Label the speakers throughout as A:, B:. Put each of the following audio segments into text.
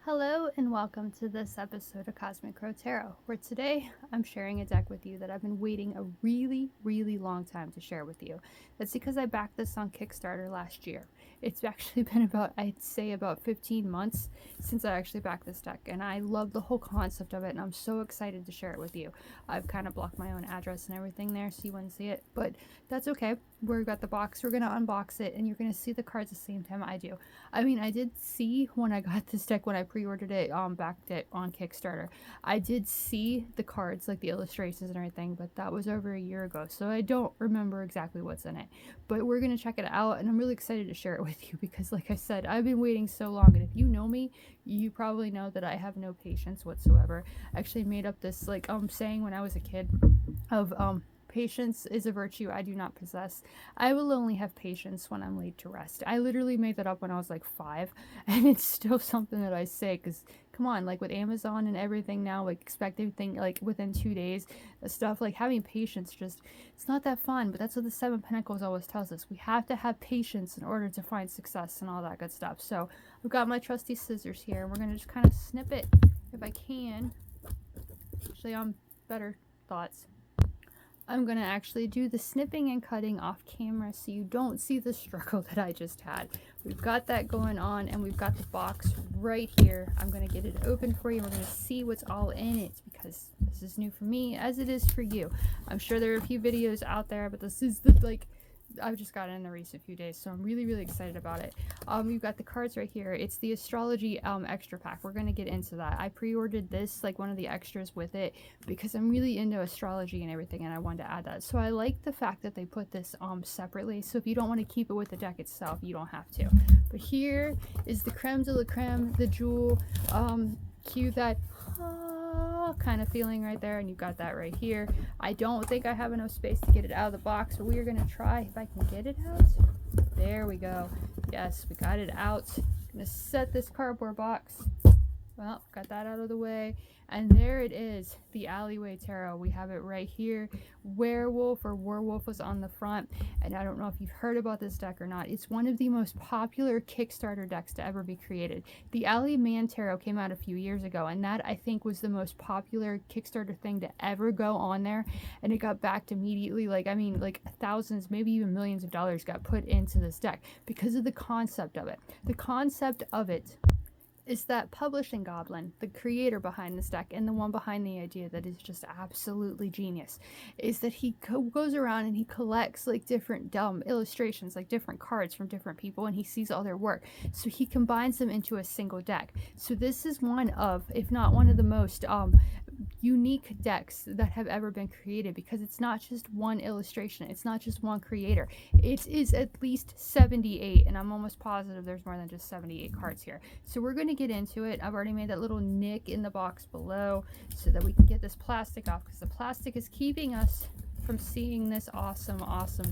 A: Hello and welcome to this episode of Cosmic Crow Tarot, where today I'm sharing a deck with you that I've been waiting a really long time to share with you. That's because I backed this on Kickstarter last year. It's actually been I'd say about 15 months since I actually backed this deck, and I love the whole concept of it, and I'm so excited to share it with you. I've kind of blocked my own address and everything there so you wouldn't see it, but that's okay. We've got the box, we're going to unbox it, and you're going to see the cards the same time I do. I mean, I did see when I got this deck, when I pre-ordered it, backed it on Kickstarter, I did see the cards, like the illustrations and everything, but that was over a year ago, so I don't remember exactly what's in it. But we're going to check it out, and I'm really excited to share it with you because, like I said, I've been waiting so long, and if you know me, you probably know that I have no patience whatsoever. I actually made up this, saying when I was a kid of, patience is a virtue I do not possess. I will only have patience when I'm laid to rest. I literally made that up when I was like 5, and it's still something that I say because, come on, like with Amazon and everything now, like expect everything like within 2 days, stuff like having patience just, it's not that fun, but that's what the Seven of Pentacles always tells us. We have to have patience in order to find success and all that good stuff. So I've got my trusty scissors here, and we're going to just kind of snip it if I can. Actually, better thoughts. I'm going to actually do the snipping and cutting off camera so you don't see the struggle that I just had. We've got that going on, and we've got the box right here. I'm going to get it open for you, and we're going to see what's all in it because this is new for me as it is for you. I'm sure there are a few videos out there, but this is I've just got it in the recent few days, so I'm really excited about it. We've got the cards right here. It's the astrology extra pack. We're gonna get into that. I pre-ordered this, like one of the extras with it, because I'm really into astrology and everything, and I wanted to add that. So I like the fact that they put this separately. So if you don't want to keep it with the deck itself, you don't have to. But here is the creme de la creme, the jewel. Cue that kind of feeling right there, and you've got that right here. I don't think I have enough space to get it out of the box, so we are going to try if I can get it out. There we go. Yes, we got it out. I'm going to set this cardboard box. Well, got that out of the way. And there it is, the Alleyway Tarot. We have it right here. Werewolf or Werewolf was on the front. And I don't know if you've heard about this deck or not. It's one of the most popular Kickstarter decks to ever be created. The Alleyway Tarot came out a few years ago, and that, I think, was the most popular Kickstarter thing to ever go on there. And it got backed immediately. Like thousands, maybe even millions of dollars got put into this deck because of the concept of it. The concept of it is that publishing goblin, the creator behind this deck, and the one behind the idea that is just absolutely genius, is that he goes around and he collects like different illustrations, like different cards from different people, and he sees all their work. So he combines them into a single deck. So this is one of, if not one of the most unique decks that have ever been created, because it's not just one illustration, it's not just one creator. It is at least 78, and I'm almost positive there's more than just 78 cards here. So we're going to get into it. I've already made that little nick in the box below so that we can get this plastic off, because the plastic is keeping us from seeing this awesome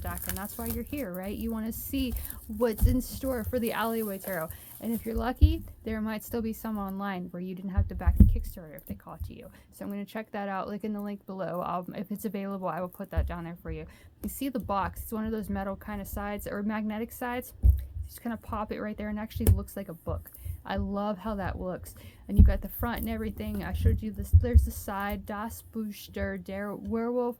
A: deck, and that's why you're here, right? You want to see what's in store for the Alleyway Tarot. And if you're lucky, there might still be some online where you didn't have to back the Kickstarter if they call it to you. So I'm going to check that out, like in the link below. If it's available, I will put that down there for you. You see the box. It's one of those metal kind of sides, or magnetic sides. Just kind of pop it right there, and it actually looks like a book. I love how that looks. And you got the front and everything. I showed you this. There's the side. Das Buch der Werwolf.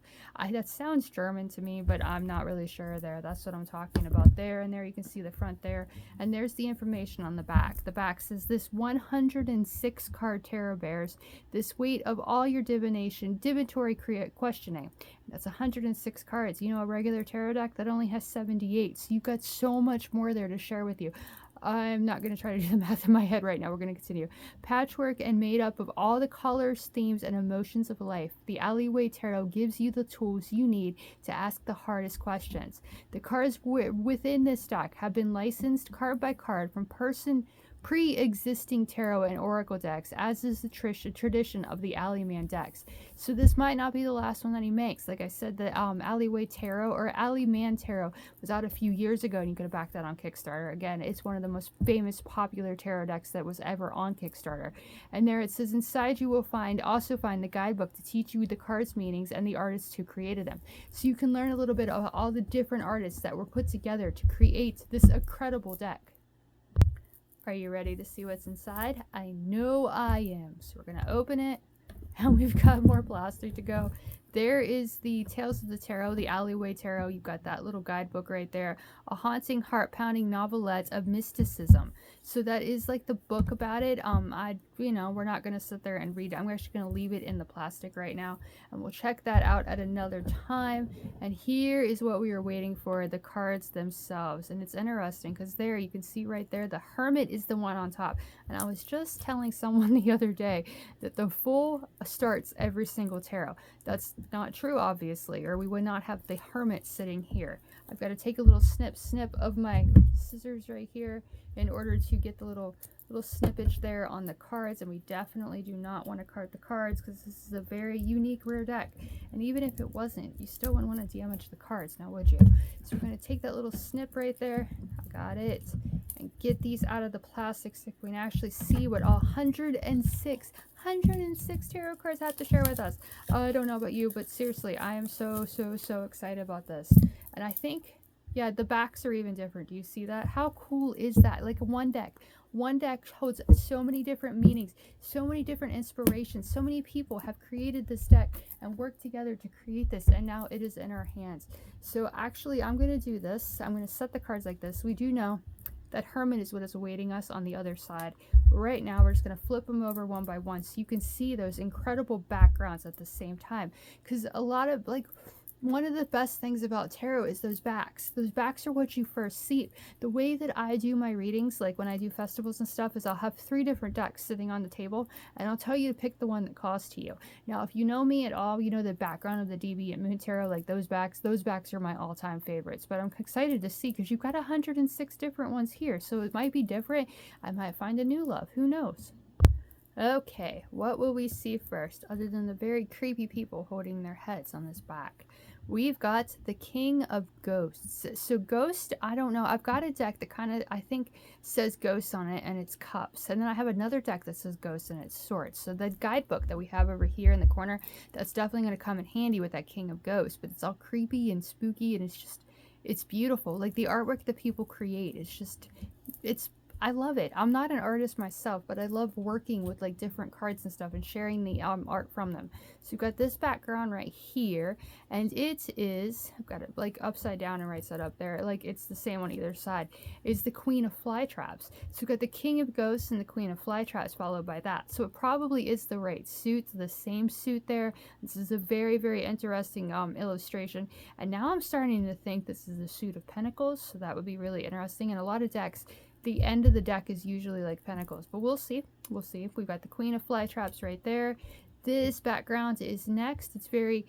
A: That sounds German to me, but I'm not really sure there. That's what I'm talking about there. And there you can see the front there. And there's the information on the back. The back says this 106 card tarot bears this weight of all your divinatory questioning. That's 106 cards. You know, a regular tarot deck that only has 78. So you've got so much more there to share with you. I'm not going to try to do the math in my head right now. We're going to continue. Patchwork and made up of all the colors, themes, and emotions of life, the Alleyway Tarot gives you the tools you need to ask the hardest questions. The cards within this deck have been licensed card by card from pre-existing tarot and oracle decks, as is the tradition of the Alleyman decks. So this might not be the last one that he makes. Like I said, the Alleyway Tarot or Alleyman Tarot was out a few years ago, and you could have backed that on Kickstarter. Again, it's one of the most famous, popular tarot decks that was ever on Kickstarter. And there it says, inside you will also find the guidebook to teach you the cards' meanings and the artists who created them. So you can learn a little bit of all the different artists that were put together to create this incredible deck. Are you ready to see what's inside? I know I am. So we're going to open it, and we've got more plastic to go. There is the Tales of the Tarot, the Alleyway Tarot. You've got that little guidebook right there. A haunting, heart-pounding novelette of mysticism. So that is like the book about it. We're not going to sit there and read it. I'm actually going to leave it in the plastic right now, and we'll check that out at another time. And here is what we were waiting for, the cards themselves. And it's interesting because there you can see right there, the Hermit is the one on top. And I was just telling someone the other day that the Fool starts every single tarot. That's not true, obviously, or we would not have the Hermit sitting here. I've got to take a little snip of my scissors right here in order to get the little snippage there on the cards, and we definitely do not want to card the cards because this is a very unique rare deck. And even if it wasn't, you still wouldn't want to damage the cards, now would you? So we're going to take that little snip right there, I got it, and get these out of the plastic so we can actually see what all 106 tarot cards have to share with us. I don't know about you, but seriously, I am so excited about this. And I think, yeah, the backs are even different. Do you see that? How cool is that? Like one deck holds so many different meanings, so many different inspirations. So many people have created this deck and worked together to create this, and now it is in our hands. So actually, I'm going to do this. I'm going to set the cards like this. We do know that Hermit is what is awaiting us on the other side. Right now, we're just going to flip them over one by one so you can see those incredible backgrounds at the same time. Because a lot of, like, one of the best things about tarot is those backs. Those backs are what you first see. The way that I do my readings, like when I do festivals and stuff, is I'll have 3 different decks sitting on the table, and I'll tell you to pick the one that calls to you. Now, if you know me at all, you know the background of the Deviant Moon Tarot, like those backs are my all-time favorites. But I'm excited to see, because you've got 106 different ones here, so it might be different. I might find a new love. Who knows? Okay, what will we see first, other than the very creepy people holding their heads on this back? We've got the King of Ghosts. So Ghost, I don't know. I've got a deck that kind of, I think, says Ghosts on it, and it's cups. And then I have another deck that says Ghosts, and it's swords. So the guidebook that we have over here in the corner, that's definitely going to come in handy with that King of Ghosts. But it's all creepy and spooky, and it's beautiful. Like the artwork that people create, I love it. I'm not an artist myself, but I love working with like different cards and stuff and sharing the art from them. So you've got this background right here, and it is, I've got it like upside down and right side up there, like it's the same on either side, is the Queen of Flytraps. So you've got the King of Ghosts and the Queen of Flytraps followed by that. So it probably is the right suit, the same suit there. This is a very interesting illustration. And now I'm starting to think this is the suit of Pentacles, so that would be really interesting. And a lot of decks, the end of the deck is usually like Pentacles, but we'll see. We've got the Queen of Flytraps right there. This background is next. It's very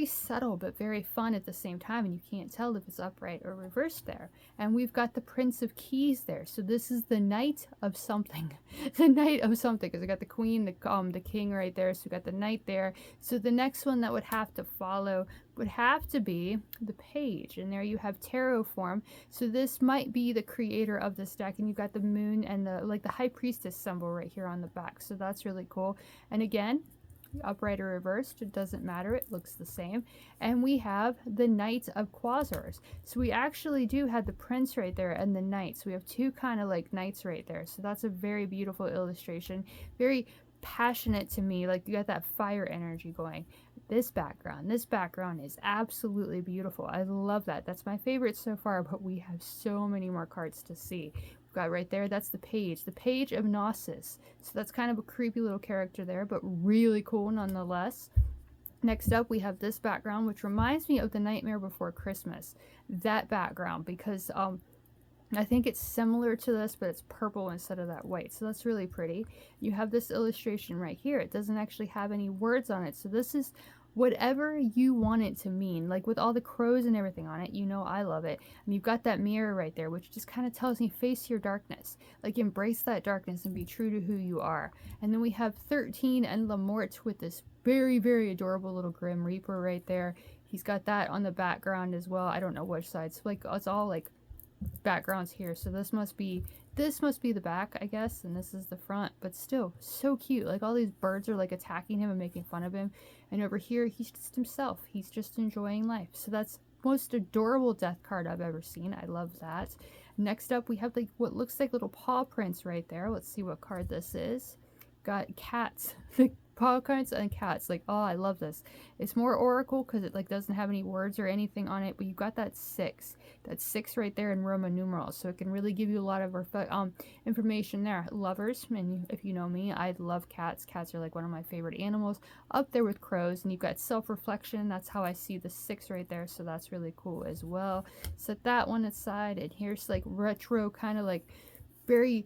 A: subtle, but very fun at the same time, and you can't tell if it's upright or reversed there. And we've got the Prince of Keys there. So this is the Knight of something. The Knight of something, because I got the Queen, the King right there. So we got the Knight there. So the next one that would have to follow would have to be the Page, and there you have tarot form. So this might be the creator of this deck, and you've got the moon and the High Priestess symbol right here on the back. So that's really cool. And again, upright or reversed, it doesn't matter, it looks the same. And we have the Knight of Quasars. So we actually do have the Prince right there and the Knight. So we have 2 kind of like knights right there. So that's a very beautiful illustration, very passionate to me. Like you got that fire energy going. This background is absolutely beautiful. I love that. That's my favorite so far, but we have so many more cards to see. Got right there, that's the Page of Gnosis. So that's kind of a creepy little character there, but really cool nonetheless. Next up, we have this background, which reminds me of the Nightmare Before Christmas. That background, because I think it's similar to this, but it's purple instead of that white. So that's really pretty. You have this illustration right here. It doesn't actually have any words on it. So this is whatever you want it to mean, like with all the crows and everything on it. You know I love it. And you've got that mirror right there, which just kind of tells me face your darkness, like embrace that darkness and be true to who you are. And then we have 13 and Lamort with this very adorable little Grim Reaper right there. He's got that on the background as well. I don't know which side. So like it's all like backgrounds here. So this must be the back, I guess, and this is the front, but still so cute. Like all these birds are like attacking him and making fun of him, and over here he's just himself. He's just enjoying life. So that's most adorable death card I've ever seen. I love that. Next up, we have like what looks like little paw prints right there. Let's see what card this is. Got cats. Paw prints and cats. Like, oh, I love this. It's more oracle because it like doesn't have any words or anything on it, but you've got that 6. That 6 right there in Roman numerals, so it can really give you a lot of information there. Lovers, and if you know me, I love cats. Cats are like one of my favorite animals, up there with crows. And you've got self-reflection. That's how I see the 6 right there, so that's really cool as well. Set that one aside, and here's like retro, kind of like very,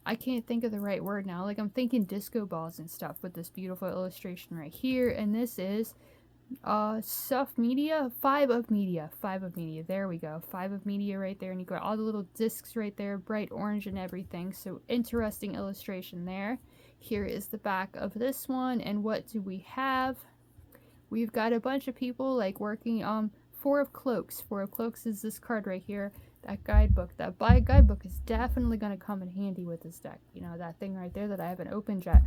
A: I can't think of the right word now. Like I'm thinking disco balls and stuff with this beautiful illustration right here. And this is stuff media, 5 of media. There we go. 5 of media right there. And you got all the little discs right there, bright orange and everything. So interesting illustration there. Here is the back of this one. And what do we have? We've got a bunch of people like working 4 of cloaks. 4 of cloaks is this card right here. That guidebook. That guidebook is definitely going to come in handy with this deck. You know, that thing right there that I haven't opened yet.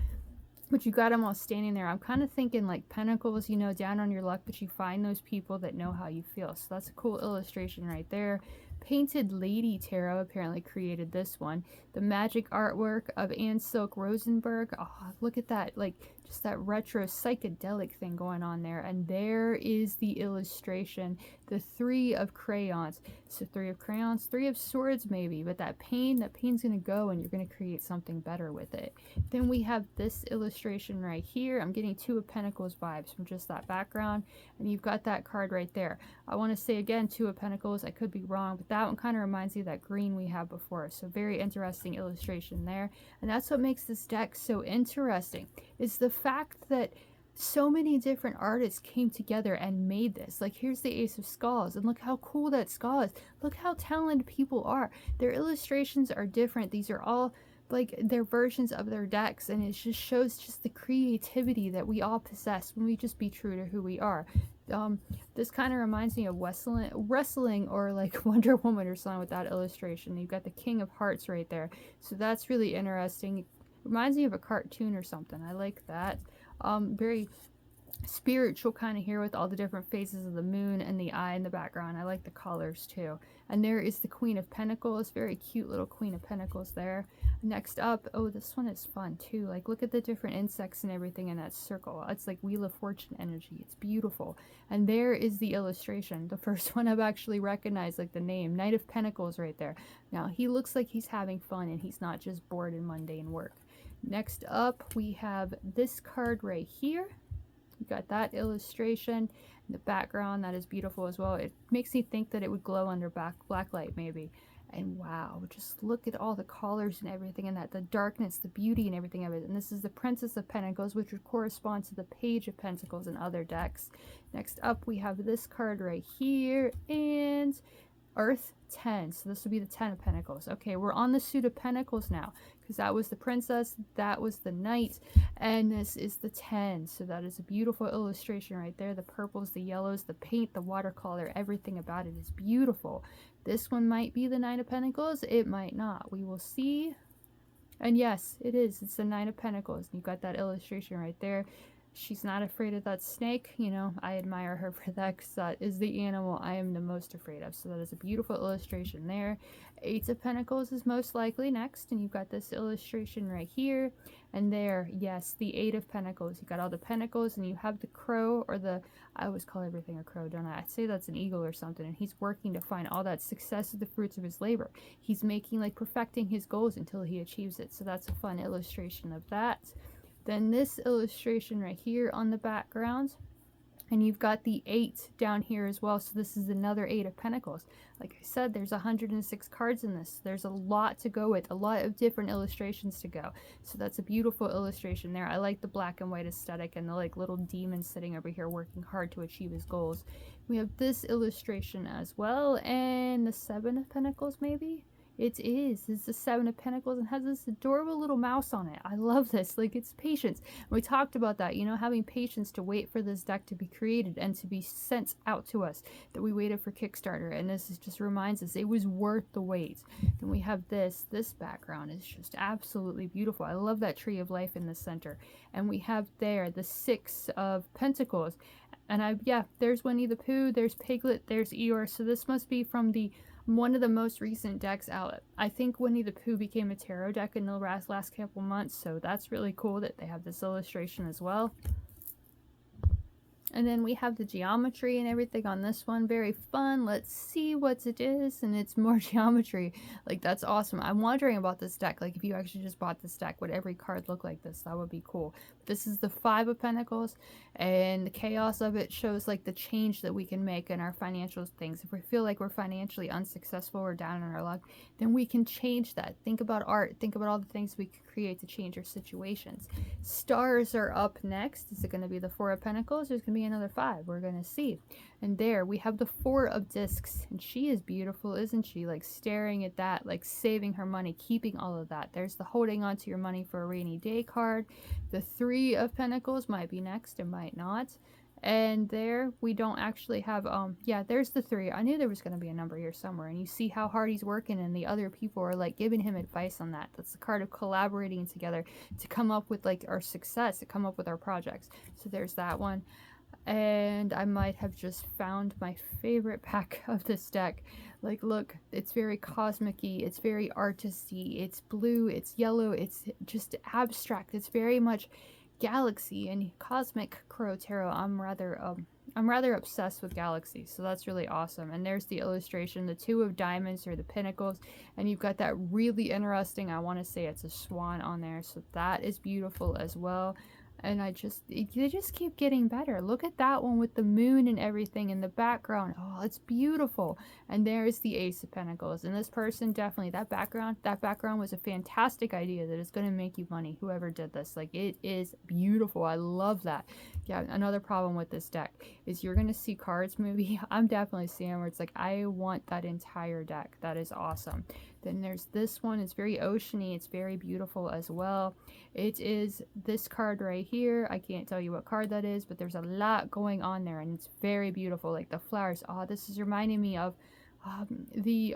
A: But you got them all standing there. I'm kind of thinking like pentacles, you know, down on your luck, but you find those people that know how you feel. So that's a cool illustration right there. Painted Lady Tarot apparently created this one. The magic artwork of Anne Silk Rosenberg. Oh, look at that. Like just that retro psychedelic thing going on there. And there is the illustration. The 3 of crayons. So 3 of crayons, 3 of swords maybe. But that pain's going to go and you're going to create something better with it. Then we have this illustration right here. I'm getting 2 of Pentacles vibes from just that background. And you've got that card right there. I want to say again 2 of Pentacles. I could be wrong, but that one kind of reminds me of that green we had before. So very interesting illustration there. And that's what makes this deck so interesting, is the fact that so many different artists came together and made this. Like here's the Ace of Skulls, and look how cool that skull is. Look how talented people are. Their illustrations are different. These are all like their versions of their decks, and it just shows just the creativity that we all possess when we just be true to who we are. This kind of reminds me of wrestling or like Wonder Woman or something with that illustration. You've got the King of Hearts right there, so that's really interesting. It reminds me of a cartoon or something. I like that. Very spiritual kind of here with all the different phases of the moon and the eye in the background. I like the colors too. And there is the Queen of Pentacles. Very cute little Queen of Pentacles there. Next up, oh, this one is fun too. Like look at the different insects and everything in that circle. It's like Wheel of Fortune energy. It's beautiful. And there is the illustration. The first one I've actually recognized, like the name, Knight of Pentacles right there. Now he looks like he's having fun and he's not just bored in mundane work. Next up, we have this card right here. You got that illustration in the background. That is beautiful as well. It makes me think that it would glow under black light maybe. And wow, just look at all the colors and everything, and that the darkness, the beauty and everything of it. And this is the Princess of Pentacles, which would correspond to the Page of Pentacles in other decks. Next up, we have this card right here, and Earth 10. So this would be the 10 of Pentacles. Okay, we're on the suit of Pentacles now, because that was the Princess, that was the Knight, and this is the 10. So that is a beautiful illustration right there. The purples, the yellows, the paint, the watercolor, everything about it is beautiful. This one might be the 9 of Pentacles. It might not. We will see. And yes, it is. It's the 9 of Pentacles. You've got that illustration right there. She's not afraid of that snake. You know, I admire her for that, because that is the animal I am the most afraid of. So that is a beautiful illustration there. 8 of Pentacles is most likely next. And you've got this illustration right here. And there, yes, the 8 of Pentacles. You've got all the pentacles, and you have the crow, or the, I always call everything a crow, don't I? I'd say that's an eagle or something. And he's working to find all that success of the fruits of his labor. He's making, like, perfecting his goals until he achieves it. So that's a fun illustration of that. Then this illustration right here on the background, and you've got the 8 down here as well. So this is another 8 of Pentacles. Like I said, there's 106 cards in this. There's a lot to go with, a lot of different illustrations to go. So that's a beautiful illustration there. I like the black and white aesthetic, and the like little demon sitting over here working hard to achieve his goals. We have this illustration as well, and the 7 of Pentacles maybe? It is. It's the 7 of Pentacles and has this adorable little mouse on it. I love this. Like, it's patience. We talked about that, you know, having patience to wait for this deck to be created and to be sent out to us, that we waited for Kickstarter. And this is just reminds us it was worth the wait. Then we have this. This background is just absolutely beautiful. I love that tree of life in the center. And we have there the 6 of Pentacles. And yeah, there's Winnie the Pooh, there's Piglet, there's Eeyore. So this must be from the one of the most recent decks out. I think Winnie the Pooh became a tarot deck in the last couple months, so that's really cool that they have this illustration as well. And then we have the geometry and everything on this one. Very fun. Let's see what it is. And it's more geometry. Like, that's awesome. I'm wondering about this deck. Like, if you actually just bought this deck, would every card look like this? That would be cool. But this is the 5 of Pentacles. And the chaos of it shows, like, the change that we can make in our financial things. If we feel like we're financially unsuccessful or down on our luck, then we can change that. Think about art. Think about all the things we can create to change our situations. Stars are up next. Is it going to be the 4 of Pentacles? There's going to be another 5. We're going to see. And there we have the 4 of Discs. And she is beautiful, isn't she? Like, staring at that, like saving her money, keeping all of that. There's the holding on to your money for a rainy day card. The 3 of Pentacles might be next. It might not. And there we don't actually have yeah, there's the 3. I knew there was going to be a number here somewhere, and you see how hard he's working, and the other people are like giving him advice on that. That's the card of collaborating together to come up with like our success, to come up with our projects. So there's that one. And I might have just found my favorite pack of this deck. Like, look, it's very cosmic-y, it's very artisty, it's blue, it's yellow, it's just abstract, it's very much Galaxy and Cosmic Crow Tarot. I'm rather obsessed with Galaxy, so that's really awesome. And there's the illustration, the 2 of Diamonds or the Pinnacles, and you've got that really interesting, I want to say it's a swan on there, so that is beautiful as well. And they just keep getting better. Look at that one with the moon and everything in the background. Oh, it's beautiful. And there's the Ace of Pentacles. And this person, definitely, that background was a fantastic idea that is going to make you money, whoever did this. Like, it is beautiful. I love that. Yeah, another problem with this deck is you're going to see cards maybe. I'm definitely seeing where it's like, I want that entire deck. That is awesome. Then there's this one. It's very oceany. It's very beautiful as well. It is this card right here. I can't tell you what card that is, but there's a lot going on there, and it's very beautiful. Like the flowers. Oh, this is reminding me of the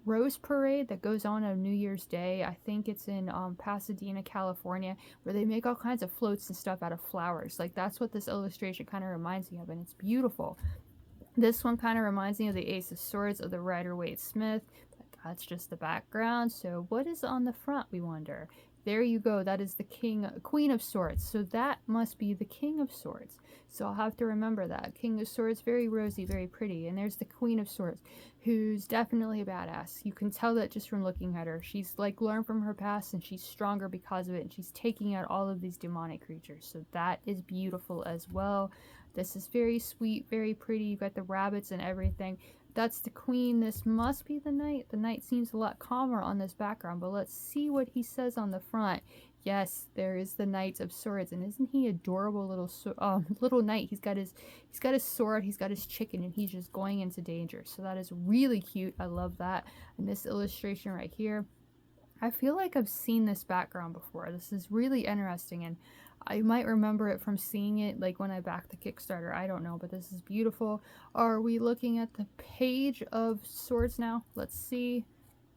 A: Rose Parade that goes on New Year's Day. I think it's in Pasadena, California, where they make all kinds of floats and stuff out of flowers. Like, that's what this illustration kind of reminds me of, and it's beautiful. This one kind of reminds me of the Ace of Swords of the Rider-Waite-Smith. That's just the background. So what is on the front, we wonder? There you go. That is the Queen of Swords. So that must be the King of Swords. So I'll have to remember that. King of Swords, very rosy, very pretty. And there's the Queen of Swords, who's definitely a badass. You can tell that just from looking at her. She's like learned from her past, and she's stronger because of it. And she's taking out all of these demonic creatures. So that is beautiful as well. This is very sweet, very pretty. You've got the rabbits and everything. That's the Queen. This must be the Knight. The Knight seems a lot calmer on this background, but let's see what he says on the front. Yes, there is the Knight of Swords, and isn't he adorable little knight? He's got his sword, he's got his chicken, and he's just going into danger. So that is really cute. I love that. And this illustration right here, I feel like I've seen this background before. This is really interesting, and I might remember it from seeing it like when I backed the Kickstarter. I don't know, but this is beautiful. Are we looking at the Page of Swords now? Let's see.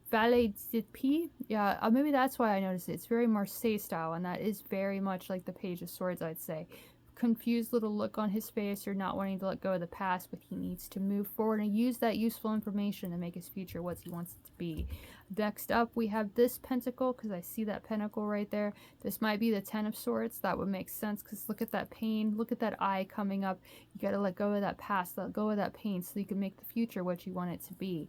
A: Valet de Pied? Yeah, maybe that's why I noticed it. It's very Marseille style, and that is very much like the Page of Swords, I'd say. Confused little look on his face, or not wanting to let go of the past, but he needs to move forward and use that useful information to make his future what he wants it to be. Next up, we have this pentacle, because I see that pentacle right there. This might be the 10 of Swords. That would make sense, because look at that pain. Look at that eye coming up. You got to let go of that past, let go of that pain, so you can make the future what you want it to be.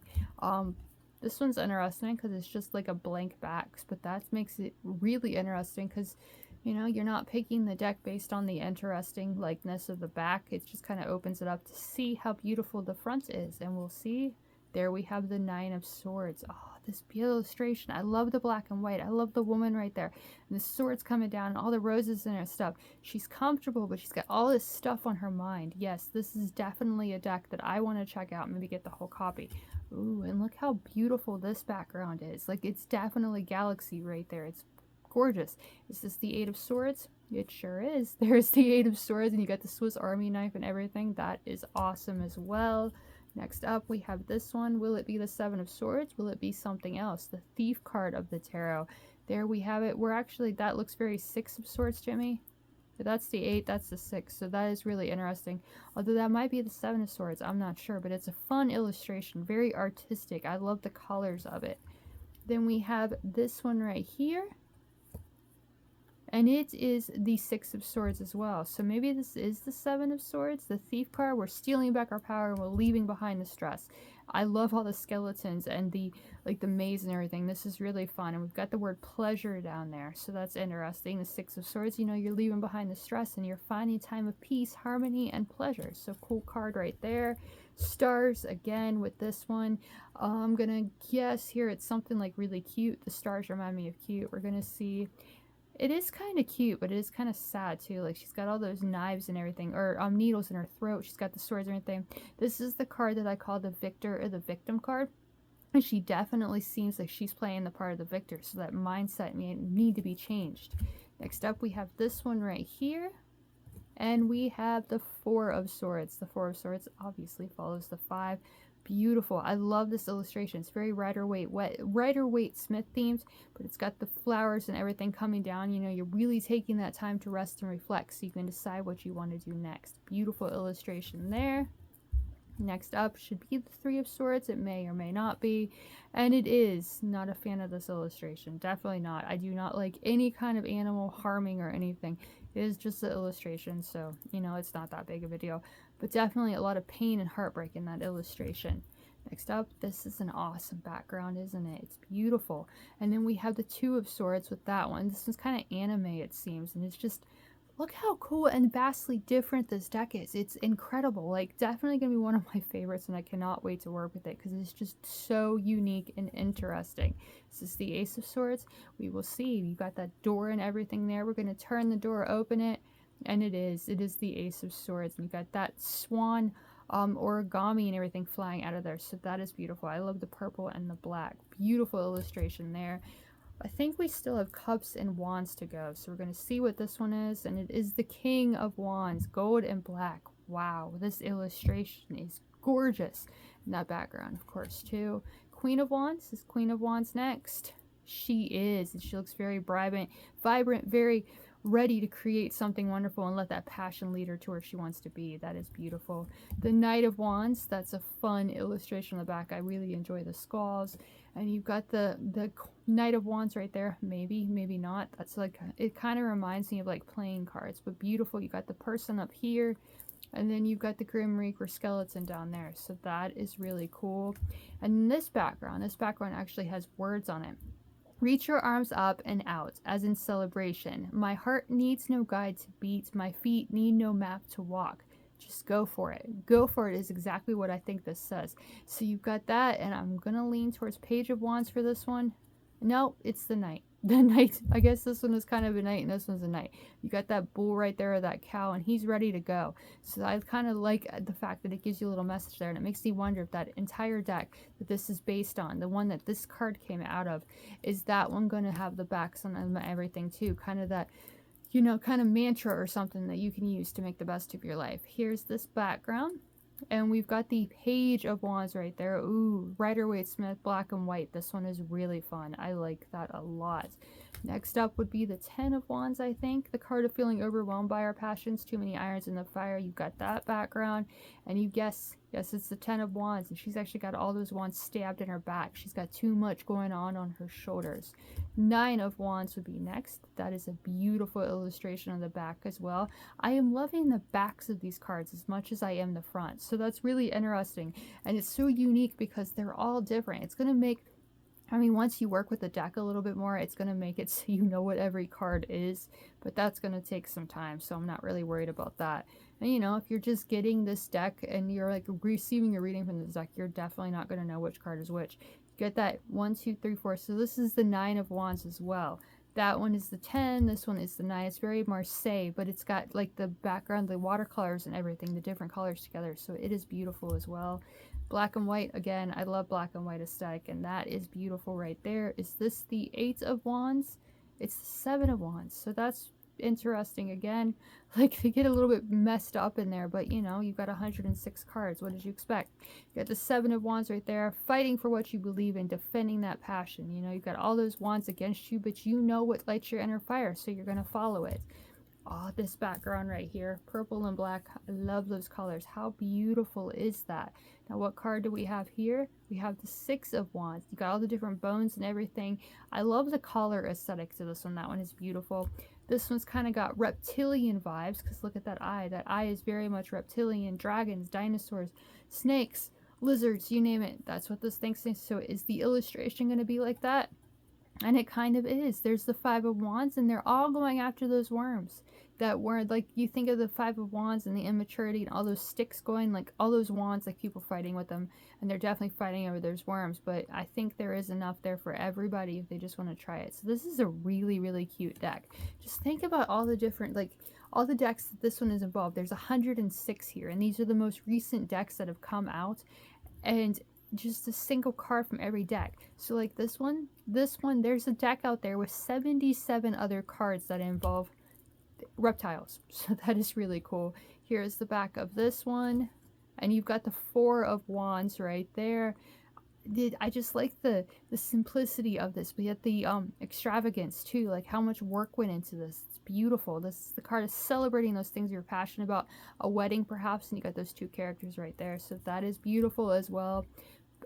A: This one's interesting, because it's just like a blank back, but that makes it really interesting, because you know, you're not picking the deck based on the interesting likeness of the back. It just kind of opens it up to see how beautiful the front is. And we'll see. There we have the 9 of Swords. Oh, this beautiful illustration. I love the black and white. I love the woman right there. And the swords coming down and all the roses in her stuff. She's comfortable, but she's got all this stuff on her mind. Yes, this is definitely a deck that I want to check out. Maybe get the whole copy. Ooh, and look how beautiful this background is. Like, it's definitely Galaxy right there. It's gorgeous. Is this the 8 of Swords? It sure is. There's the 8 of Swords, and you got the Swiss Army knife and everything. That is awesome as well. Next up, we have this one. Will it be the 7 of Swords? Will it be something else? The Thief card of the tarot. There we have it. We're actually, that looks very 6 of Swords, Jimmy. That's the 8, that's the 6, so that is really interesting. Although that might be the 7 of Swords, I'm not sure, but it's a fun illustration, very artistic. I love the colors of it. Then we have this one right here, and it is the 6 of Swords as well. So maybe this is the 7 of Swords, the Thief card. We're stealing back our power and we're leaving behind the stress. I love all the skeletons and the maze and everything. This is really fun. And we've got the word pleasure down there. So that's interesting. The 6 of Swords, you know, you're leaving behind the stress and you're finding time of peace, harmony, and pleasure. So cool card right there. Stars again with this one. I'm going to guess here it's something like really cute. The stars remind me of cute. We're going to see... It is kind of cute, but it is kind of sad too. Like she's got all those knives and everything, or needles in her throat. She's got the swords and everything. This is the card that I call the victor or the victim card. And she definitely seems like she's playing the part of the victor. So that mindset may need to be changed. Next up, we have this one right here. And we have the 4 of Swords. The 4 of Swords obviously follows the 5. Beautiful. I love this illustration. It's very Rider-Waite Smith themed, but it's got the flowers and everything coming down. You know, you're really taking that time to rest and reflect so you can decide what you want to do next. Beautiful illustration there. Next up should be the 3 of Swords. It may or may not be, and it is. Not a fan of this illustration. Definitely not. I do not like any kind of animal harming or anything. It is just the illustration, so, you know, it's not that big of a deal. But definitely a lot of pain and heartbreak in that illustration. Next up, this is an awesome background, isn't it? It's beautiful. And then we have the 2 of Swords with that one. This one's kind of anime, it seems, and it's just... Look how cool and vastly different this deck is. It's incredible. Like, definitely going to be one of my favorites, and I cannot wait to work with it because it's just so unique and interesting. This is the Ace of Swords. We will see. You got that door and everything there. We're going to turn the door, open it, and it is the Ace of Swords. And you got that swan origami and everything flying out of there. So that is beautiful. I love the purple and the black. Beautiful illustration there. I think we still have Cups and Wands to go, so we're going to see what this one is, and it is the King of Wands, gold and black. Wow, this illustration is gorgeous. And that background, of course, too. Queen of Wands, is Queen of Wands next? She is, and she looks very vibrant, very ready to create something wonderful and let that passion lead her to where she wants to be. That is beautiful. The Knight of Wands, that's a fun illustration on the back. I really enjoy the skulls. And you've got the Knight of Wands right there. Maybe, maybe not. That's like, it kind of reminds me of like playing cards, but beautiful. You got the person up here, and then you've got the Grim Reaper skeleton down there. So that is really cool. And this background actually has words on it. Reach your arms up and out, as in celebration. My heart needs no guide to beat. My feet need no map to walk. Just go for it. Go for it is exactly what I think this says. So you've got that, and I'm going to lean towards Page of Wands for this one. No, it's the Knight. The Knight. I guess this one is kind of a Knight, and this one's a Knight. You got that bull right there, or that cow, and he's ready to go. So I kind of like the fact that it gives you a little message there, and it makes me wonder if that entire deck that this is based on, the one that this card came out of, is that one going to have the backs on everything too? Kind of that, you know, kind of mantra or something that you can use to make the best of your life. Here's this background. And we've got the Page of Wands right there. Ooh, Rider-Waite Smith, black and white. This one is really fun. I like that a lot. Next up would be the 10 of Wands, I think. The card of feeling overwhelmed by our passions. Too many irons in the fire. You've got that background. And you guess, yes, it's the 10 of Wands. And she's actually got all those wands stabbed in her back. She's got too much going on her shoulders. 9 of Wands would be next. That is a beautiful illustration on the back as well. I am loving the backs of these cards as much as I am the front. So that's really interesting. And it's so unique because they're all different. It's going to make... I mean, once you work with the deck a little bit more, it's going to make it so you know what every card is, but that's going to take some time, so I'm not really worried about that. And, you know, if you're just getting this deck and you're, like, receiving a reading from this deck, you're definitely not going to know which card is which. Get that 1, 2, 3, 4. So this is the 9 of Wands as well. That one is the 10, this one is the 9. It's very Marseille, but it's got, like, the background, the watercolors and everything, the different colors together, so it is beautiful as well. Black and white, again, I love black and white aesthetic, and that is beautiful right there. Is this the 8 of Wands? It's the 7 of Wands, so that's interesting again. Like, they get a little bit messed up in there, but, you know, you've got 106 cards. What did you expect? You got the 7 of Wands right there, fighting for what you believe in, defending that passion. You know, you've got all those wands against you, but you know what lights your inner fire, so you're going to follow it. Oh, this background right here, purple and black. I love those colors. How beautiful is that? Now, what card do we have here? We have the Six of Wands. You got all the different bones and everything. I love the color aesthetic to this one. That one is beautiful. This one's kind of got reptilian vibes because look at that eye. That eye is very much reptilian. Dragons, dinosaurs, snakes, lizards, you name it. That's what this thing says. So is the illustration going to be like that? And it kind of is. There's the Five of Wands, and they're all going after those worms. That were, like, you think of the Five of Wands and the immaturity and all those sticks going, like, all those wands, like, people fighting with them. And they're definitely fighting over those worms. But I think there is enough there for everybody if they just want to try it. So this is a really, really cute deck. Just think about all the different, like, all the decks that this one is involved. There's 106 here. And these are the most recent decks that have come out. And just a single card from every deck. So like this one, there's a deck out there with 77 other cards that involve reptiles. So that is really cool. Here's the back of this one. And you've got the Four of Wands right there. I just like the simplicity of this, but yet the extravagance too, like how much work went into this. It's beautiful. The card is celebrating those things you're passionate about, a wedding perhaps, and you got those two characters right there. So that is beautiful as well.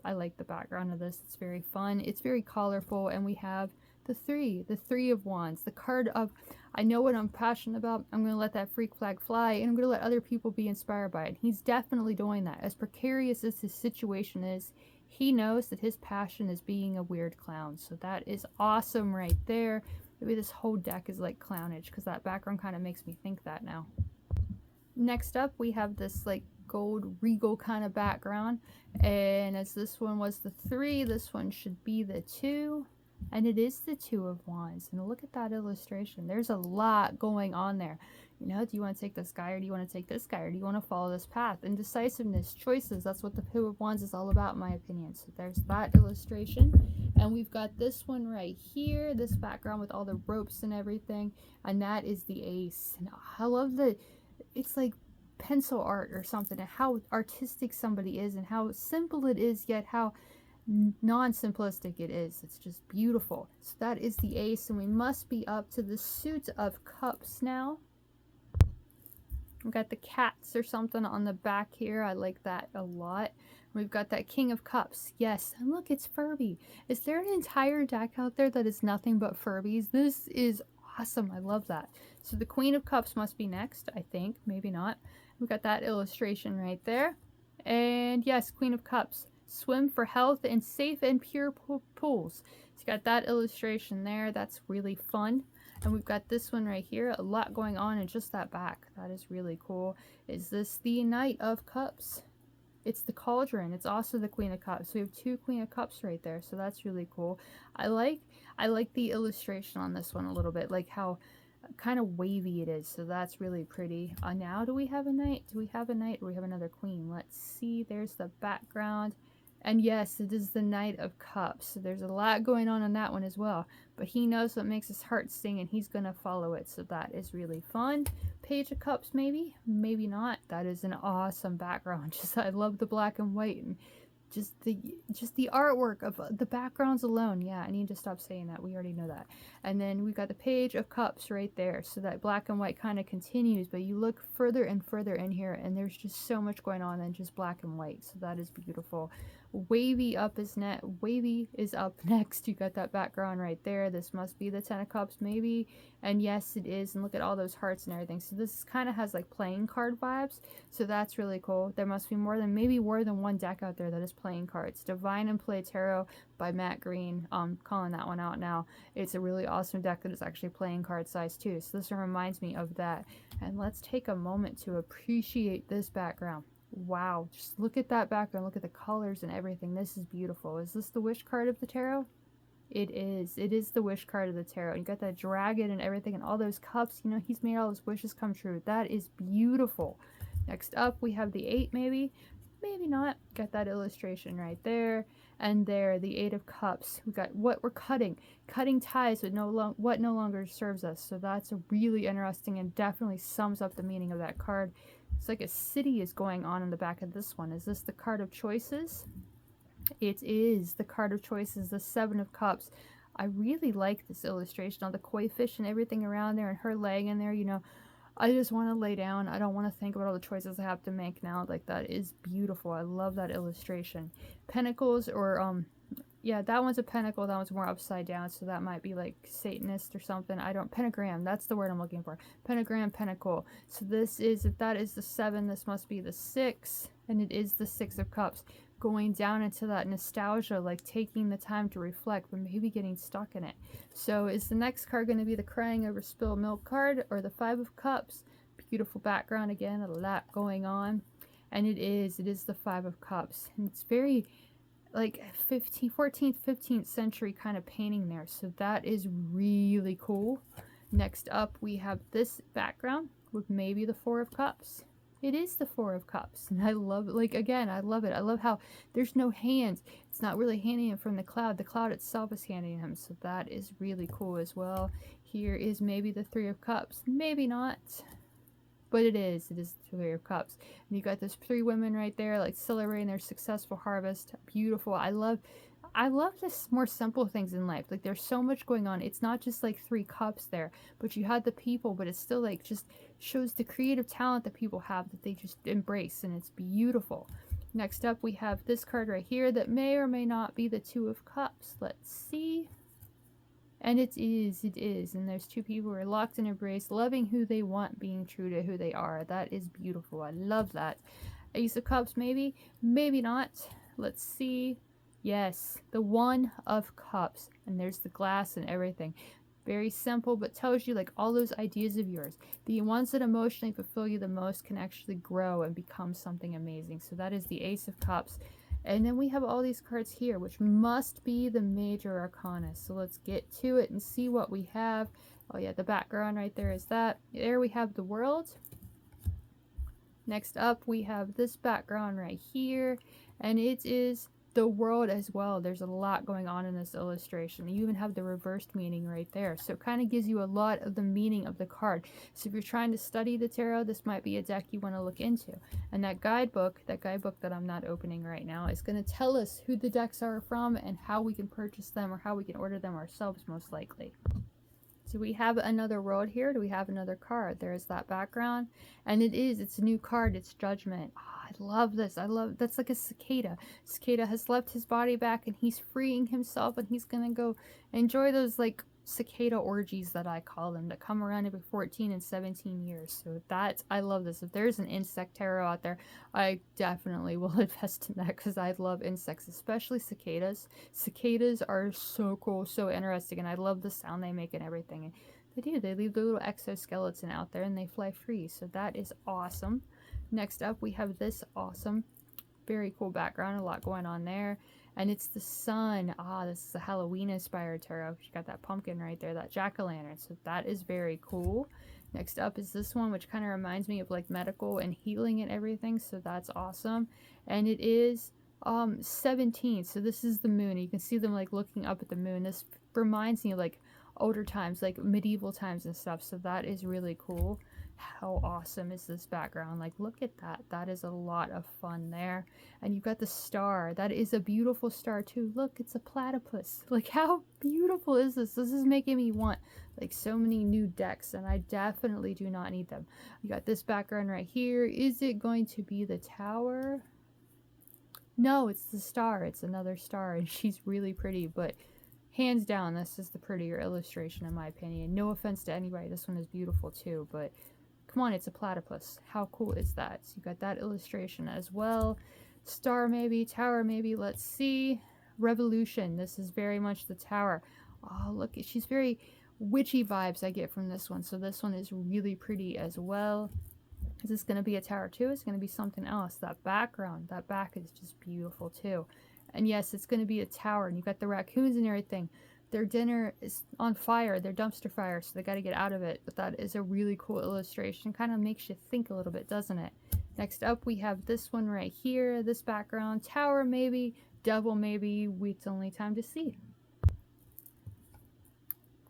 A: I like the background of this. It's very fun. It's very colorful, and we have the Three of Wands, the card of I know what I'm passionate about. I'm going to let that freak flag fly, and I'm going to let other people be inspired by it. He's definitely doing that. As precarious as his situation is, he knows that his passion is being a weird clown. So that is awesome right there. Maybe this whole deck is like clownage because that background kind of makes me think that now. Next up, we have this like gold regal kind of background. And as this one was the 3, this one should be the 2. And it is the Two of Wands. And look at that illustration. There's a lot going on there. You know, do you want to take this guy or do you want to take this guy or do you want to follow this path? Indecisiveness, choices. That's what the Two of Wands is all about, in my opinion. So there's that illustration. And we've got this one right here, this background with all the ropes and everything. And that is the Ace. And I love it's like pencil art or something, and how artistic somebody is and how simple it is, yet how non-simplistic it is. It's just beautiful. So that is the Ace, and we must be up to the Suit of Cups now. We've got the cats or something on the back here. I like that a lot. We've got that King of Cups. Yes, and look, it's Furby. Is there an entire deck out there that is nothing but Furbies? This is awesome. I love that. So the Queen of Cups must be next, I think. Maybe not. We've got that illustration right there. And yes, Queen of Cups. Swim for health in safe and pure pools. So you got that illustration there. That's really fun. And we've got this one right here. A lot going on in just that back. That is really cool. Is this the Knight of Cups? It's the Cauldron. It's also the Queen of Cups. So we have 2 Queen of Cups right there. So that's really cool. I like the illustration on this one a little bit. Like how kind of wavy it is. So that's really pretty. Now do we have a Knight? Do we have a Knight or do we have another Queen? Let's see. There's the background. And yes, it is the Knight of Cups. So there's a lot going on that one as well. But he knows what makes his heart sing and he's going to follow it. So that is really fun. Page of Cups maybe? Maybe not. That is an awesome background. Just I love the black and white and just the artwork of the backgrounds alone. Yeah, I need to stop saying that. We already know that. And then we've got the Page of Cups right there. So that black and white kind of continues, but you look further and further in here and there's just so much going on than just black and white. So that is beautiful. Wavy is up next. You got that background right there. This must be the 10 of Cups maybe. And yes, it is. And look at all those hearts and everything. So this kind of has like playing card vibes. So that's really cool. There must be maybe more than one deck out there that is playing cards. Divine and Play Tarot by Matt Green. Calling that one out now. It's a really awesome deck that is actually playing card size too. So this reminds me of that. And let's take a moment to appreciate this background. Wow, just look at that background. Look at the colors and everything. This is beautiful. Is this the Wish card of the tarot? It is. It is the Wish card of the tarot. You got that dragon and everything and all those cups. You know, he's made all his wishes come true. That is beautiful. Next up, we have the 8 maybe. Maybe not. Got that illustration right there. And there, the 8 of Cups. We got what we're cutting. Cutting ties with what no longer serves us. So that's a really interesting and definitely sums up the meaning of that card. It's like a city is going on in the back of this one. Is this the card of choices? It is the card of choices, the 7 of Cups. I really like this illustration, all the koi fish and everything around there and her leg in there, you know. I just want to lay down. I don't want to think about all the choices I have to make now. Like, that is beautiful. I love that illustration. Pentacles, or yeah, that one's a pentacle. That one's more upside down, so that might be like Satanist or something. I don't, pentagram, that's the word I'm looking for. Pentagram, pentacle. So this is, if that is the 7, this must be the 6, and it is the 6 of Cups. Going down into that nostalgia, like taking the time to reflect, but maybe getting stuck in it. So is the next card going to be the crying over spilled milk card, or the 5 of Cups? Beautiful background again, a lot going on. And it is the 5 of Cups. And it's very like 14th, 15th century kind of painting there. So that is really cool. Next up, we have this background with maybe the 4 of Cups. It is the 4 of Cups, and I love it. Like, again, I love it. I love how there's no hands. It's not really handing him from the cloud. The cloud itself is handing him, so that is really cool as well. Here is maybe the 3 of Cups. Maybe not, but it is the 3 of Cups. And you got those 3 women right there, like celebrating their successful harvest. Beautiful. I love this more simple things in life. Like, there's so much going on. It's not just like 3 cups there, but you had the people, but it's still like just shows the creative talent that people have that they just embrace, and it's beautiful. Next up, we have this card right here that may or may not be the 2 of Cups. Let's see. And it is, and there's 2 people who are locked in embrace, loving who they want, being true to who they are. That is beautiful. I love that. Ace of Cups, maybe, maybe not. Let's see. Yes, the 1 of Cups, and there's the glass and everything. Very simple, but tells you like all those ideas of yours, the ones that emotionally fulfill you the most, can actually grow and become something amazing. So that is the Ace of Cups. And then we have all these cards here, which must be the major arcana. So let's get to it and see what we have. Oh yeah, the background right there is that. There we have the World. Next up, we have this background right here, and it is the World as well. There's a lot going on in this illustration. You even have the reversed meaning right there. So it kind of gives you a lot of the meaning of the card. So if you're trying to study the tarot, this might be a deck you want to look into. And that guidebook that I'm not opening right now, is going to tell us who the decks are from and how we can purchase them, or how we can order them ourselves, most likely. So we have another World here. Do we have another card? There's that background. And it's a new card. It's Judgment. Oh, I love this. That's like a cicada. Cicada has left his body back, and he's freeing himself, and he's going to go enjoy those like cicada orgies that I call them, that come around every 14 and 17 years. So I love this. If there's an insect tarot out there, I definitely will invest in that, because I love insects, especially cicadas. Cicadas are so cool, so interesting, and I love the sound they make and everything. And they leave the little exoskeleton out there, and they fly free. So that is awesome. Next up, we have this awesome, very cool background, a lot going on there. And it's the sun. This is a Halloween inspired tarot. You got that pumpkin right there, that jack-o'-lantern. So that is very cool. Next up is this one, which kind of reminds me of like medical and healing and everything. So that's awesome. And it is 17. So this is the moon. You can see them like looking up at the moon. This reminds me of like older times, like medieval times and stuff. So that is really cool. How awesome is this background? Like, look at that. That is a lot of fun there. And you've got the star. That is a beautiful star too. Look, it's a platypus. Like, how beautiful is this? This is making me want like so many new decks, and I definitely do not need them. You got this background right here. Is it going to be the Tower? No, it's the star. It's another star, and she's really pretty, but hands down, this is the prettier illustration in my opinion. No offense to anybody. This one is beautiful too, but come on, it's a platypus. How cool is that? So you got that illustration as well. Star maybe, tower maybe, let's see. Revolution, this is very much the tower. Oh, look, she's very witchy vibes I get from this one. So this one is really pretty as well. Is this going to be a tower too? It's going to be something else. That background, that back is just beautiful too. And yes, it's going to be a tower, and you got the raccoons and everything. Their dinner is on fire, their dumpster fire, so they got to get out of it. But that is a really cool illustration. Kind of makes you think a little bit, doesn't it? Next up, we have this one right here. This background, tower maybe, devil maybe. It's only time to see.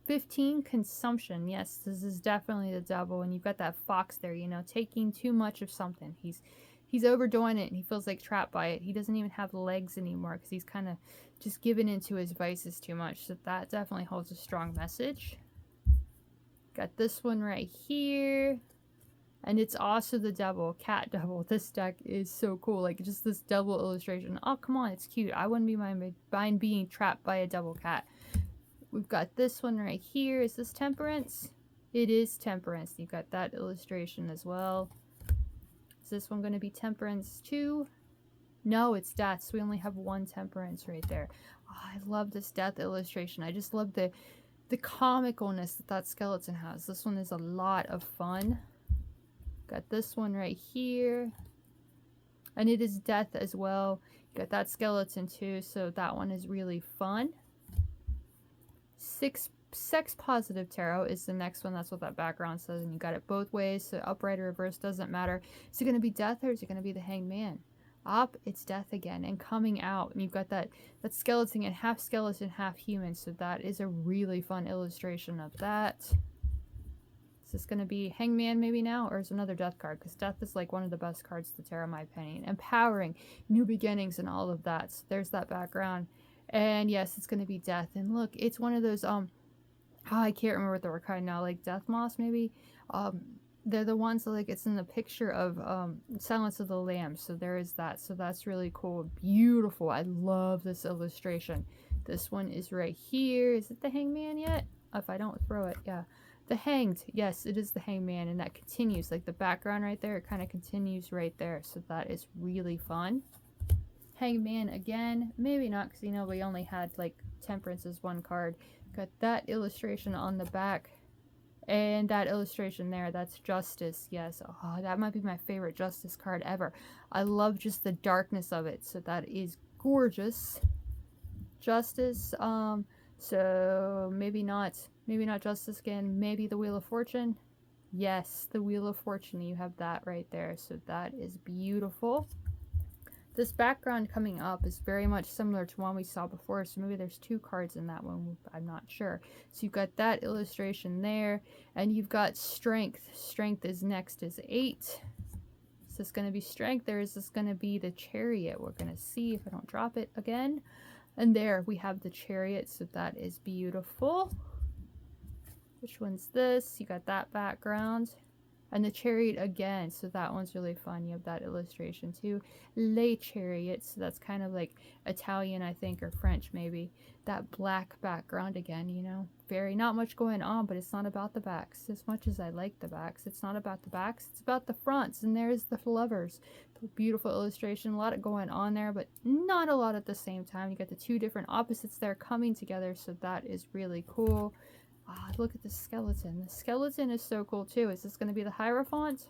A: 15, consumption. Yes, this is definitely the devil. And you've got that fox there, you know, taking too much of something. He's overdoing it, and he feels like trapped by it. He doesn't even have legs anymore, because he's kind of just given into his vices too much. So that definitely holds a strong message. Got this one right here. And it's also the devil, cat devil. This deck is so cool. Like, just this devil illustration. Oh, come on, it's cute. I wouldn't be mind being trapped by a devil cat. We've got this one right here. Is this Temperance? It is Temperance. You've got that illustration as well. Is this one going to be Temperance too? No, it's Death. So we only have one Temperance right there. Oh, I love this Death illustration. I just love the comicalness that that skeleton has. This one is a lot of fun. Got this one right here. And it is Death as well. Got that skeleton too, so that one is really fun. Sex Positive Tarot is the next one. That's what that background says, and you got it both ways, so upright or reverse doesn't matter. Is it going to be Death or is it going to be the Hanged Man? Up, it's Death again, and coming out, and you've got that skeleton, and half skeleton, half human, so that is a really fun illustration of that. Is this going to be Hangman maybe now, or is another Death card? Because Death is like one of the best cards to tarot, in my opinion. Empowering, new beginnings, and all of that. So there's that background. And yes, it's going to be Death. And look, it's one of those, I can't remember what they were called now, like Death Moss maybe? They're the ones that, like, it's in the picture of Silence of the Lambs. So there is that. So that's really cool. Beautiful. I love this illustration. This one is right here. Is it the Hangman yet? If I don't throw it, yeah. The Hanged, yes, it is the Hangman, and that continues, like the background right there, it kind of continues right there, so that is really fun. Hangman again, maybe not, because you know we only had like Temperance as one card. Got that illustration on the back, and that illustration there, that's Justice, yes. Oh, that might be my favorite Justice card ever. I love just the darkness of it, so that is gorgeous. Justice, so maybe not Justice again, maybe the Wheel of Fortune. Yes, the Wheel of Fortune, you have that right there, so that is beautiful. This background coming up is very much similar to one we saw before, so maybe there's two cards in that one, I'm not sure. So you've got that illustration there, and you've got Strength. Strength is next, is 8. Is this going to be Strength, or is this going to be the Chariot? We're going to see if I don't drop it again. And there we have the Chariot, so that is beautiful. Which one's this? You got that background. And the Chariot again, so that one's really fun. You have that illustration too. Les Chariots, so that's kind of like Italian, I think, or French maybe. That black background again, you know. Not much going on, but it's not about the backs. As much as I like the backs, it's not about the backs, it's about the fronts. And there's the lovers. Beautiful illustration, a lot going on there, but not a lot at the same time. You got the two different opposites there coming together, so that is really cool. Look at the skeleton. The skeleton is so cool too. Is this going to be the Hierophant?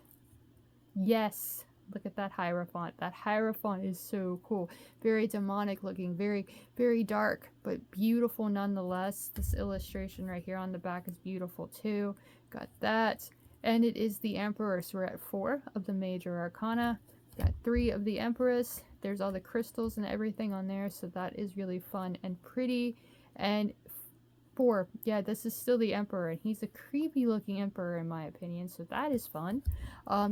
A: Yes. Look at that Hierophant. That Hierophant is so cool. Very demonic looking. Very, very dark, but beautiful nonetheless. This illustration right here on the back is beautiful too. Got that. And it is the Emperor. So we're at 4 of the major arcana. Got 3 of the Empress. There's all the crystals and everything on there. So that is really fun and pretty. And 4, yeah, this is still the Emperor, and he's a creepy looking Emperor in my opinion, so that is fun.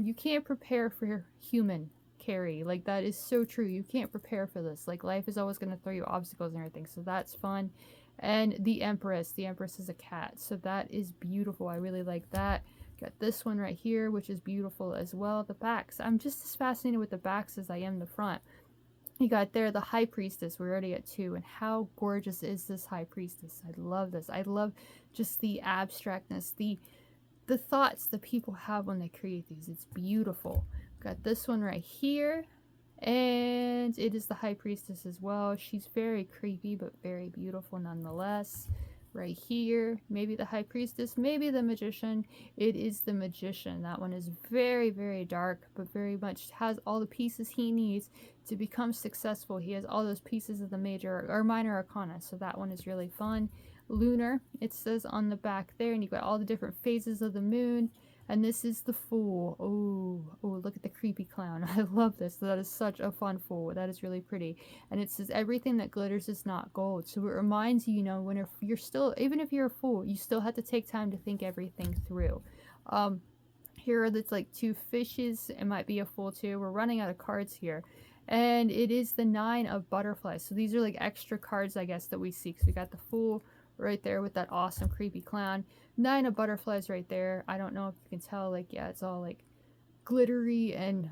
A: You can't prepare for human carry, like that is so true. You can't prepare for this, like life is always going to throw you obstacles and everything, so that's fun. And the Empress is a cat, so that is beautiful. I really like that. Got this one right here, which is beautiful as well. The backs, I'm just as fascinated with the backs as I am the front. You got there the High Priestess. We're already at 2, and how gorgeous is this High Priestess? I love this. I love just the abstractness, the thoughts that people have when they create these. It's beautiful. Got this one right here, and it is the High Priestess as well. She's very creepy, but very beautiful nonetheless. Right here, maybe the High Priestess, maybe the Magician. It is the Magician. That one is very, very dark, but very much has all the pieces he needs to become successful. He has all those pieces of the major or minor arcana, so that one is really fun. Lunar, it says on the back there, and you've got all the different phases of the moon. And this is the Fool. Oh, look at the creepy clown. I love this. That is such a fun Fool. That is really pretty. And it says everything that glitters is not gold. So it reminds you, you know, when you're still, even if you're a fool, you still have to take time to think everything through. Here are the like 2 fishes. It might be a Fool too. We're running out of cards here. And it is the 9 of butterflies. So these are like extra cards, I guess, that we see. So we got the Fool right there with that awesome creepy clown. 9 of butterflies right there. I don't know if you can tell, like, yeah, it's all like glittery and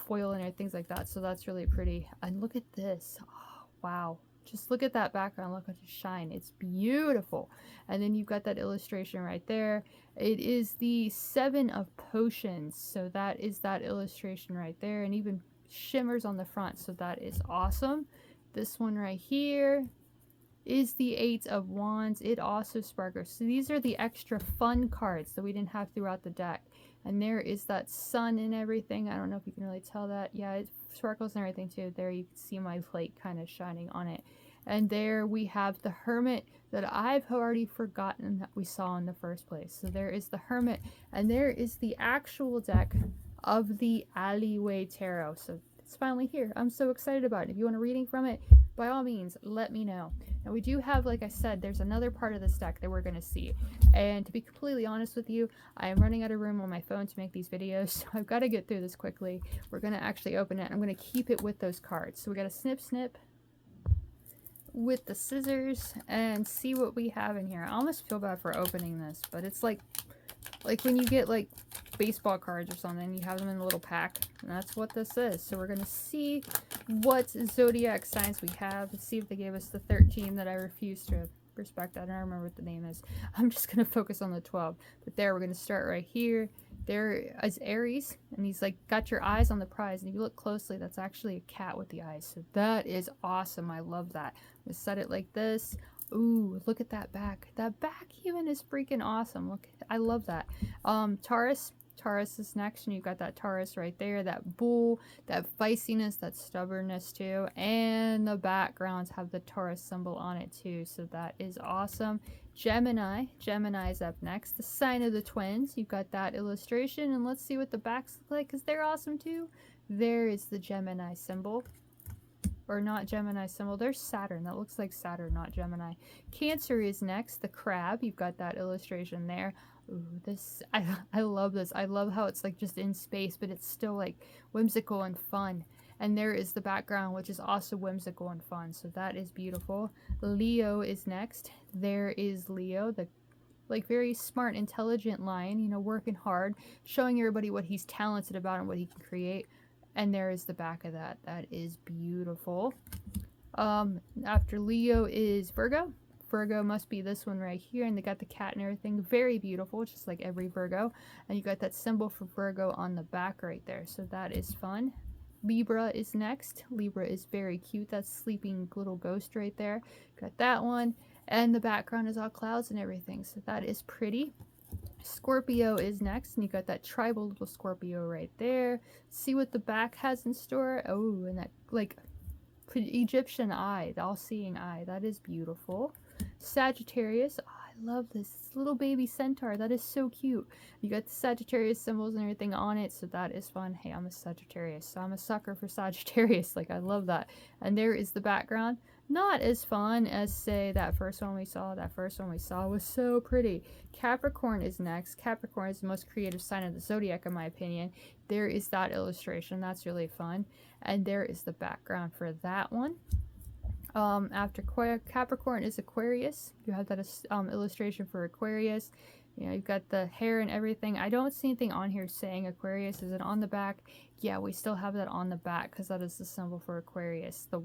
A: foil and things like that. So that's really pretty. And look at this. Oh, wow. Just look at that background. Look at the shine. It's beautiful. And then you've got that illustration right there. It is the 7 of Potions. So that is that illustration right there. And even shimmers on the front. So that is awesome. This one right here is the 8 of Wands. It also sparkles. So these are the extra fun cards that we didn't have throughout the deck. And there is that sun and everything. I don't know if you can really tell that. Yeah, it sparkles and everything too. There you can see my light kind of shining on it. And there we have the Hermit that I've already forgotten that we saw in the first place. So there is the Hermit. And there is the actual deck of the Alleyway Tarot. So it's finally here. I'm so excited about it. If you want a reading from it, by all means, let me know. Now we do have, like I said, there's another part of this deck that we're going to see. And to be completely honest with you, I am running out of room on my phone to make these videos, so I've got to get through this quickly. We're going to actually open it. I'm going to keep it with those cards. So we got to snip with the scissors and see what we have in here. I almost feel bad for opening this, but it's like when you get like baseball cards or something, you have them in a little pack, and that's what this is. So we're gonna see what zodiac signs we have. Let's see if they gave us the 13 that I refuse to respect. I don't remember what the name is. I'm just gonna focus on the 12. But there, we're gonna start right here. There is Aries, and he's like got your eyes on the prize, and if you look closely, that's actually a cat with the eyes. So that is awesome. I love that. I'm gonna set it like this. Ooh, look at that back. That back even is freaking awesome. Look, I love that. Taurus. Taurus is next, and you've got that Taurus right there, that bull, that feistiness, that stubbornness too, and the backgrounds have the Taurus symbol on it too, so that is awesome. Gemini. Gemini is up next, the sign of the twins. You've got that illustration, and let's see what the backs look like, because they're awesome too. There is the Gemini symbol. Or not Gemini symbol. There's Saturn. That looks like Saturn, not Gemini. Cancer is next. The crab. You've got that illustration there. Ooh, this, I love this. I love how it's like just in space, but it's still like whimsical and fun. And there is the background, which is also whimsical and fun. So that is beautiful. Leo is next. There is Leo, the like very smart, intelligent lion, you know, working hard, showing everybody what he's talented about and what he can create. And there is the back of that. That is beautiful. After Leo is Virgo. Virgo must be this one right here. And they got the cat and everything. Very beautiful, just like every Virgo. And you got that symbol for Virgo on the back right there. So that is fun. Libra is next. Libra is very cute. That sleeping little ghost right there. Got that one. And the background is all clouds and everything. So that is pretty. Scorpio is next, and you got that tribal little Scorpio right there. See what the back has in store. Oh, and that like Egyptian eye, the all-seeing eye. That is beautiful. Sagittarius. Oh, I love this little baby centaur. That is so cute. You got the Sagittarius symbols and everything on it, so that is fun. Hey, I'm a Sagittarius, so I'm a sucker for Sagittarius. Like, I love that. And there is the background. Not as fun as, say, that first one we saw. That first one we saw was so pretty. Capricorn is next. Capricorn is the most creative sign of the zodiac, in my opinion. There is that illustration. That's really fun. And there is the background for that one. After Capricorn is Aquarius. You have that illustration for Aquarius. You know, you've got the hair and everything. I don't see anything on here saying Aquarius. Is it on the back? Yeah, we still have that on the back because that is the symbol for Aquarius. The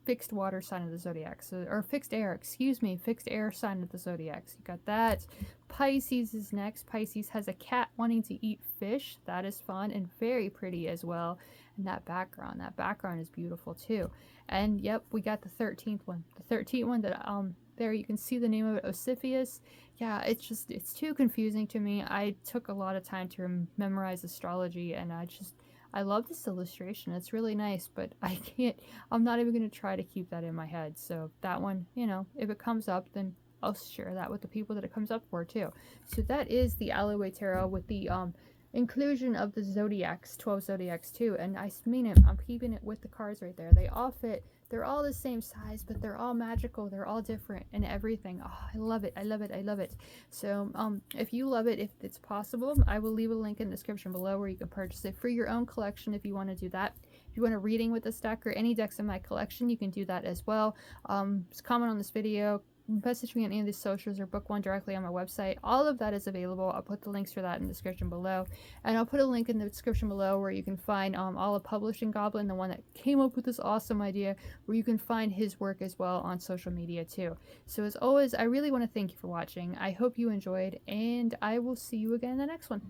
A: fixed water sign of the zodiac, so, or fixed air, excuse me, fixed air sign of the zodiac. So you got that. Pisces is next. Pisces has a cat wanting to eat fish. That is fun and very pretty as well. And that background is beautiful too. And yep, we got the 13th one. The 13th one that there you can see the name of it, Osiphus. Yeah, it's too confusing to me. I took a lot of time to memorize astrology, and I love this illustration. It's really nice, but I'm not even going to try to keep that in my head. So that one, you know, if it comes up, then I'll share that with the people that it comes up for too. So that is the Alleyway Tarot with the inclusion of the zodiacs, 12 zodiacs too. And I mean it, I'm keeping it with the cards right there. They all fit. They're all the same size, but they're all magical. They're all different and everything. Oh, I love it. I love it. I love it. So if you love it, if it's possible, I will leave a link in the description below where you can purchase it for your own collection if you want to do that. If you want a reading with this deck or any decks in my collection, you can do that as well. Just comment on this video, message me on any of these socials or book one directly on my website. All of that is available. I'll put the links for that in the description below. And I'll put a link in the description below where you can find Olive Publishing Goblin, the one that came up with this awesome idea, where you can find his work as well on social media too. So as always, I really want to thank you for watching. I hope you enjoyed, and I will see you again in the next one.